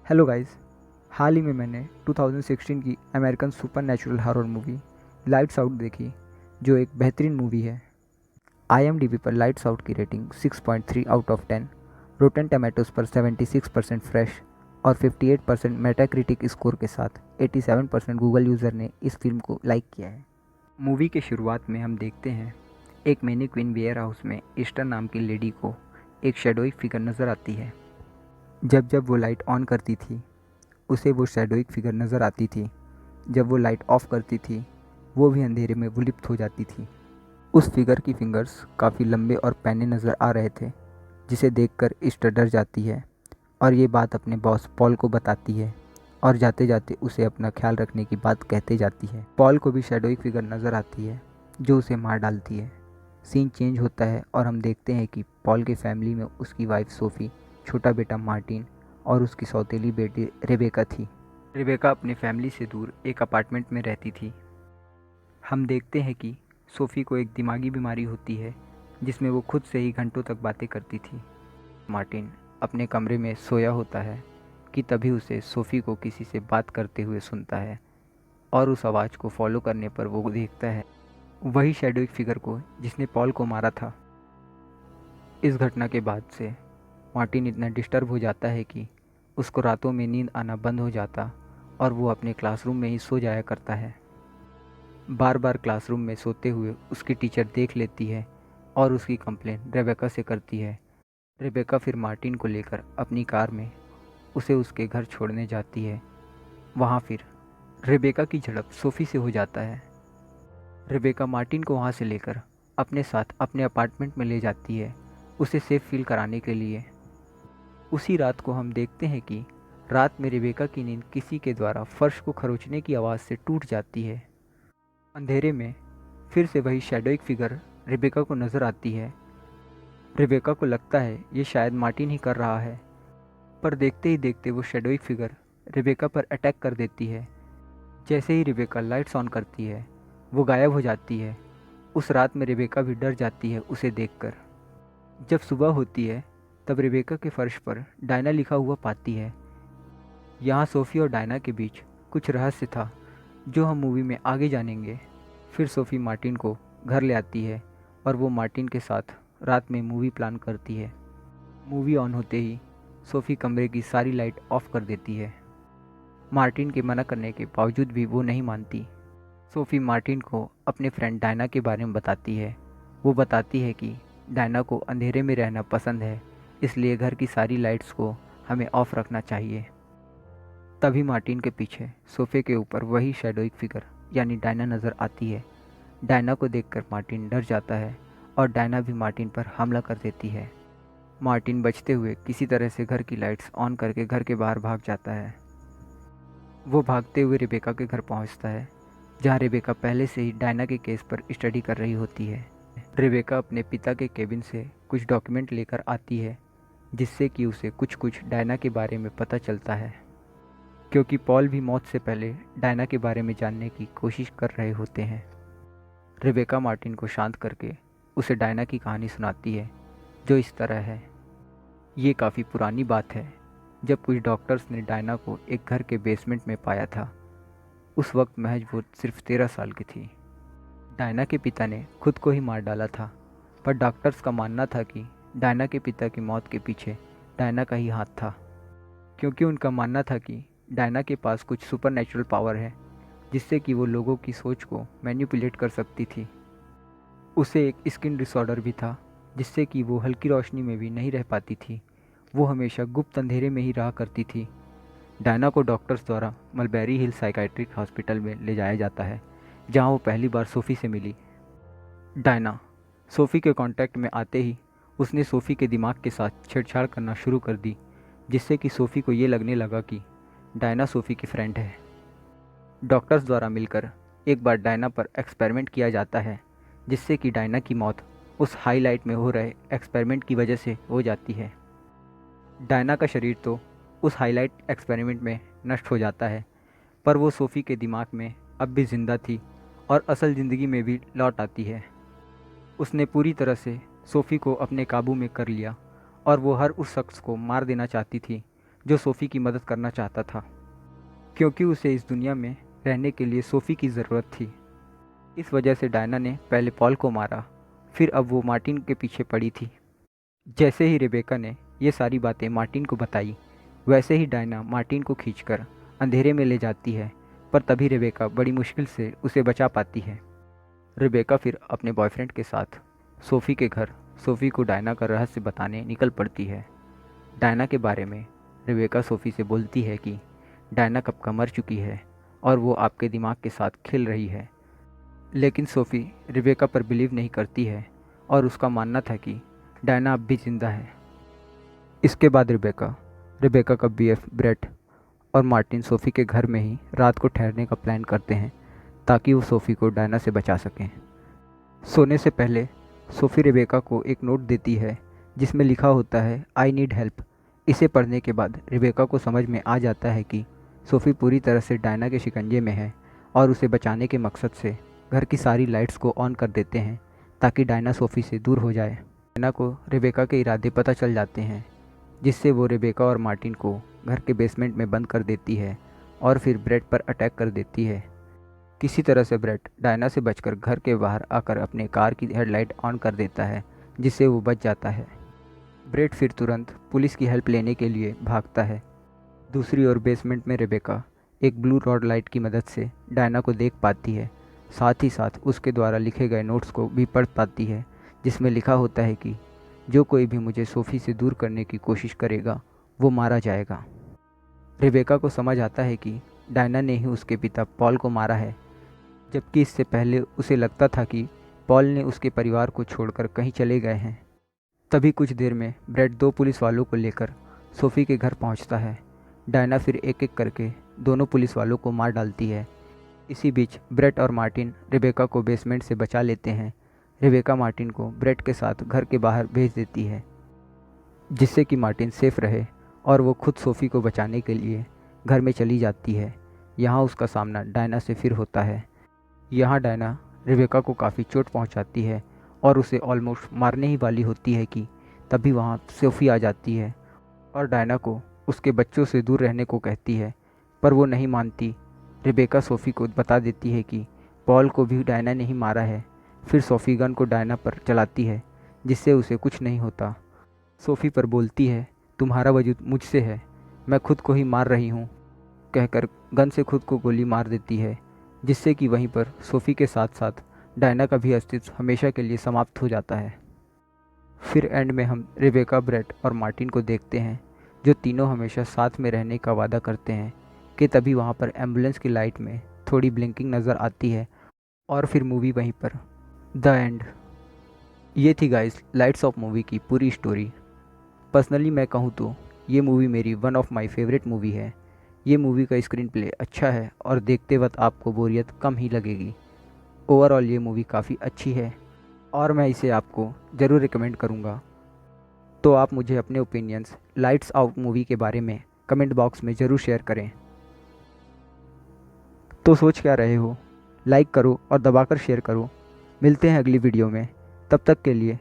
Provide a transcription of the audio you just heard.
Hello guys. हाल ही में मैंने 2016 की American supernatural horror movie lights out देखी, जो एक बेहतरीन मूवी है। IMDb पर लाइट्स आउट की rating 6.3 out of 10, rotten tomatoes पर 76% फ्रेश और 58% मेटाक्रिटिक स्कोर के साथ 87% गूगल यूज़र ने इस फिल्म को लाइक किया है। मूवी के शुरुआत में हम देखते हैं एक मैनीक्विन वेयर हाउस में ईस्टर नाम की लेडी को एक शैडोइक फिगर नज़र आती है। जब जब वो लाइट ऑन करती थी उसे वो शैडोइक फिगर नज़र आती थी। जब वो लाइट ऑफ करती थी वो भी अंधेरे में विलुप्त हो जाती थी। उस फिगर की फिंगर्स काफ़ी लंबे और पैने नज़र आ रहे थे, जिसे देखकर ईस्टर डर जाती है और ये बात अपने बॉस पॉल को बताती है और जाते जाते उसे अपना ख्याल रखने की बात कहते जाती है। पॉल को भी शैडोइक फिगर नज़र आती है जो उसे मार डालती है। सीन चेंज होता है और हम देखते हैं कि पॉल के फैमिली में उसकी वाइफ सोफ़ी, छोटा बेटा मार्टिन और उसकी सौतेली बेटी रेबेका थी। रेबेका अपनी फैमिली से दूर एक अपार्टमेंट में रहती थी। हम देखते हैं कि सोफ़ी को एक दिमागी बीमारी होती है जिसमें वो खुद से ही घंटों तक बातें करती थी। मार्टिन अपने कमरे में सोया होता है कि तभी उसे सोफ़ी को किसी से बात करते हुए सुनता है और उस आवाज़ को फॉलो करने पर वो देखता है वही शैडोइक फिगर को जिसने पॉल को मारा था। इस घटना के बाद से मार्टिन इतना डिस्टर्ब हो जाता है कि उसको रातों में नींद आना बंद हो जाता और वो अपने क्लासरूम में ही सो जाया करता है। बार बार क्लासरूम में सोते हुए उसकी टीचर देख लेती है और उसकी कंप्लेन रेबेका से करती है। रेबेका फिर मार्टिन को लेकर अपनी कार में उसे उसके घर छोड़ने जाती है। वहाँ फिर रेबेका की झड़प सोफ़ी से हो जाता है। रेबेका मार्टिन को वहाँ से लेकर अपने साथ अपने अपार्टमेंट में ले जाती है, उसे सेफ फील कराने के लिए। उसी रात को हम देखते हैं कि रात में रेबेका की नींद किसी के द्वारा फर्श को खरोंचने की आवाज़ से टूट जाती है। अंधेरे में फिर से वही शैडोइक फिगर रेबेका को नज़र आती है। रेबेका को लगता है ये शायद मार्टिन ही कर रहा है, पर देखते ही देखते वो शैडोइक फिगर रेबेका पर अटैक कर देती है। जैसे ही रेबेका लाइट्स ऑन करती है वो गायब हो जाती है। उस रात में रेबेका भी डर जाती है उसे देखकर। जब सुबह होती है तब रेबेका के फर्श पर डायना लिखा हुआ पाती है। यहाँ सोफ़ी और डायना के बीच कुछ रहस्य था जो हम मूवी में आगे जानेंगे। फिर सोफ़ी मार्टिन को घर ले आती है और वो मार्टिन के साथ रात में मूवी प्लान करती है। मूवी ऑन होते ही सोफ़ी कमरे की सारी लाइट ऑफ कर देती है। मार्टिन के मना करने के बावजूद भी वो नहीं मानती। सोफ़ी मार्टिन को अपने फ्रेंड डायना के बारे में बताती है। वो बताती है कि डायना को अंधेरे में रहना पसंद है, इसलिए घर की सारी लाइट्स को हमें ऑफ रखना चाहिए। तभी मार्टिन के पीछे सोफे के ऊपर वही शैडोइक फिगर यानी डायना नज़र आती है। डायना को देखकर मार्टिन डर जाता है और डायना भी मार्टिन पर हमला कर देती है। मार्टिन बचते हुए किसी तरह से घर की लाइट्स ऑन करके घर के बाहर भाग जाता है। वो भागते हुए रेबेका के घर पहुंचता है, जहां रेबेका पहले से ही डायना के केस पर स्टडी कर रही होती है। रेबेका अपने पिता के केबिन से कुछ डॉक्यूमेंट लेकर आती है, जिससे कि उसे कुछ कुछ डायना के बारे में पता चलता है, क्योंकि पॉल भी मौत से पहले डायना के बारे में जानने की कोशिश कर रहे होते हैं। रेबेका मार्टिन को शांत करके उसे डायना की कहानी सुनाती है, जो इस तरह है। ये काफ़ी पुरानी बात है, जब कुछ डॉक्टर्स ने डायना को एक घर के बेसमेंट में पाया था। उस वक्त महज वो सिर्फ 13 साल की थी। डायना के पिता ने खुद को ही मार डाला था, पर डॉक्टर्स का मानना था कि डायना के पिता की मौत के पीछे डायना का ही हाथ था, क्योंकि उनका मानना था कि डायना के पास कुछ सुपरनैचुरल पावर है, जिससे कि वो लोगों की सोच को मैनिपुलेट कर सकती थी। उसे एक स्किन डिसऑर्डर भी था, जिससे कि वो हल्की रोशनी में भी नहीं रह पाती थी। वो हमेशा गुप्त अंधेरे में ही रहा करती थी। डायना को डॉक्टर्स द्वारा मलबेरी हिल साइकाइट्रिक हॉस्पिटल में ले जाया जाता है, जहां वो पहली बार सोफ़ी से मिली। डायना सोफ़ी के कांटेक्ट में आते ही उसने सोफ़ी के दिमाग के साथ छेड़छाड़ करना शुरू कर दी, जिससे कि सोफ़ी को ये लगने लगा कि डायना सोफ़ी की फ्रेंड है। डॉक्टर्स द्वारा मिलकर एक बार डायना पर एक्सपेरिमेंट किया जाता है, जिससे कि डायना की मौत उस हाईलाइट में हो रहे एक्सपेरिमेंट की वजह से हो जाती है। डायना का शरीर तो उस हाईलाइट एक्सपेरिमेंट में नष्ट हो जाता है, पर वो सोफ़ी के दिमाग में अब भी ज़िंदा थी और असल ज़िंदगी में भी लौट आती है। उसने पूरी तरह से सोफ़ी को अपने काबू में कर लिया और वो हर उस शख्स को मार देना चाहती थी जो सोफ़ी की मदद करना चाहता था, क्योंकि उसे इस दुनिया में रहने के लिए सोफ़ी की ज़रूरत थी। इस वजह से डायना ने पहले पॉल को मारा, फिर अब वो मार्टिन के पीछे पड़ी थी। जैसे ही रेबेका ने ये सारी बातें मार्टिन को बताई, वैसे ही डायना मार्टिन को खींचकर अंधेरे में ले जाती है, पर तभी रेबेका बड़ी मुश्किल से उसे बचा पाती है। रेबेका फिर अपने बॉयफ्रेंड के साथ सोफ़ी के घर सोफ़ी को डायना का रहस्य बताने निकल पड़ती है। डायना के बारे में रेबेका सोफ़ी से बोलती है कि डायना कब का मर चुकी है और वो आपके दिमाग के साथ खेल रही है। लेकिन सोफ़ी रेबेका पर बिलीव नहीं करती है और उसका मानना था कि डायना अब भी जिंदा है। इसके बाद रेबेका का बीएफ ब्रेट और मार्टिन सोफ़ी के घर में ही रात को ठहरने का प्लान करते हैं, ताकि वो सोफ़ी को डायना से बचा सकें। सोने से पहले सोफ़ी रेबेका को एक नोट देती है जिसमें लिखा होता है आई नीड हेल्प। इसे पढ़ने के बाद रेबेका को समझ में आ जाता है कि सोफ़ी पूरी तरह से डायना के शिकंजे में है और उसे बचाने के मकसद से घर की सारी लाइट्स को ऑन कर देते हैं, ताकि डायना सोफ़ी से दूर हो जाए। डायना को रेबेका के इरादे पता चल जाते हैं, जिससे वो रेबेका और मार्टिन को घर के बेसमेंट में बंद कर देती है और फिर ब्रेट पर अटैक कर देती है। किसी तरह से ब्रेट डायना से बचकर घर के बाहर आकर अपने कार की हेडलाइट ऑन कर देता है, जिससे वो बच जाता है। ब्रेट फिर तुरंत पुलिस की हेल्प लेने के लिए भागता है। दूसरी ओर बेसमेंट में रेबेका एक ब्लू रॉड लाइट की मदद से डायना को देख पाती है, साथ ही साथ उसके द्वारा लिखे गए नोट्स को भी पढ़ पाती है, जिसमें लिखा होता है कि जो कोई भी मुझे सोफ़ी से दूर करने की कोशिश करेगा वो मारा जाएगा। रेबेका को समझ आता है कि डायना ने ही उसके पिता पॉल को मारा है, जबकि इससे पहले उसे लगता था कि पॉल ने उसके परिवार को छोड़कर कहीं चले गए हैं। तभी कुछ देर में ब्रेट 2 पुलिस वालों को लेकर सोफ़ी के घर पहुंचता है। डायना फिर एक एक करके दोनों पुलिस वालों को मार डालती है। इसी बीच ब्रेट और मार्टिन रेबेका को बेसमेंट से बचा लेते हैं। रेबेका मार्टिन को ब्रेट के साथ घर के बाहर भेज देती है, जिससे कि मार्टिन सेफ रहे, और वो खुद सोफ़ी को बचाने के लिए घर में चली जाती है। यहाँ उसका सामना डायना से फिर होता है। यहाँ डायना रेबेका को काफ़ी चोट पहुँचाती है और उसे ऑलमोस्ट मारने ही वाली होती है कि तभी वहाँ सोफ़ी आ जाती है और डायना को उसके बच्चों से दूर रहने को कहती है, पर वो नहीं मानती। रेबेका सोफ़ी को बता देती है कि पॉल को भी डायना ने ही मारा है। फिर सोफ़ी गन को डायना पर चलाती है, जिससे उसे कुछ नहीं होता। सोफ़ी पर बोलती है तुम्हारा वजूद मुझसे है, मैं खुद को ही मार रही हूँ, कहकर गन से खुद को गोली मार देती है, जिससे कि वहीं पर सोफ़ी के साथ साथ डायना का भी अस्तित्व हमेशा के लिए समाप्त हो जाता है। फिर एंड में हम रेबेका, ब्रेट और मार्टिन को देखते हैं, जो तीनों हमेशा साथ में रहने का वादा करते हैं, कि तभी वहाँ पर एम्बुलेंस की लाइट में थोड़ी ब्लिंकिंग नज़र आती है और फिर मूवी वहीं पर द एंड। ये थी गाइस लाइट्स ऑफ मूवी की पूरी स्टोरी। पर्सनली मैं कहूँ तो ये मूवी मेरी one of my favourite movie है। ये मूवी का स्क्रीन प्ले अच्छा है और देखते वक्त आपको बोरियत कम ही लगेगी। ओवरऑल ये मूवी काफ़ी अच्छी है और मैं इसे आपको ज़रूर रिकमेंड करूँगा। तो आप मुझे अपने ओपिनियंस लाइट्स आउट मूवी के बारे में कमेंट बॉक्स में ज़रूर शेयर करें। तो सोच क्या रहे हो? लाइक करो और दबाकर शेयर करो। मिलते हैं अगली वीडियो में, तब तक के लिए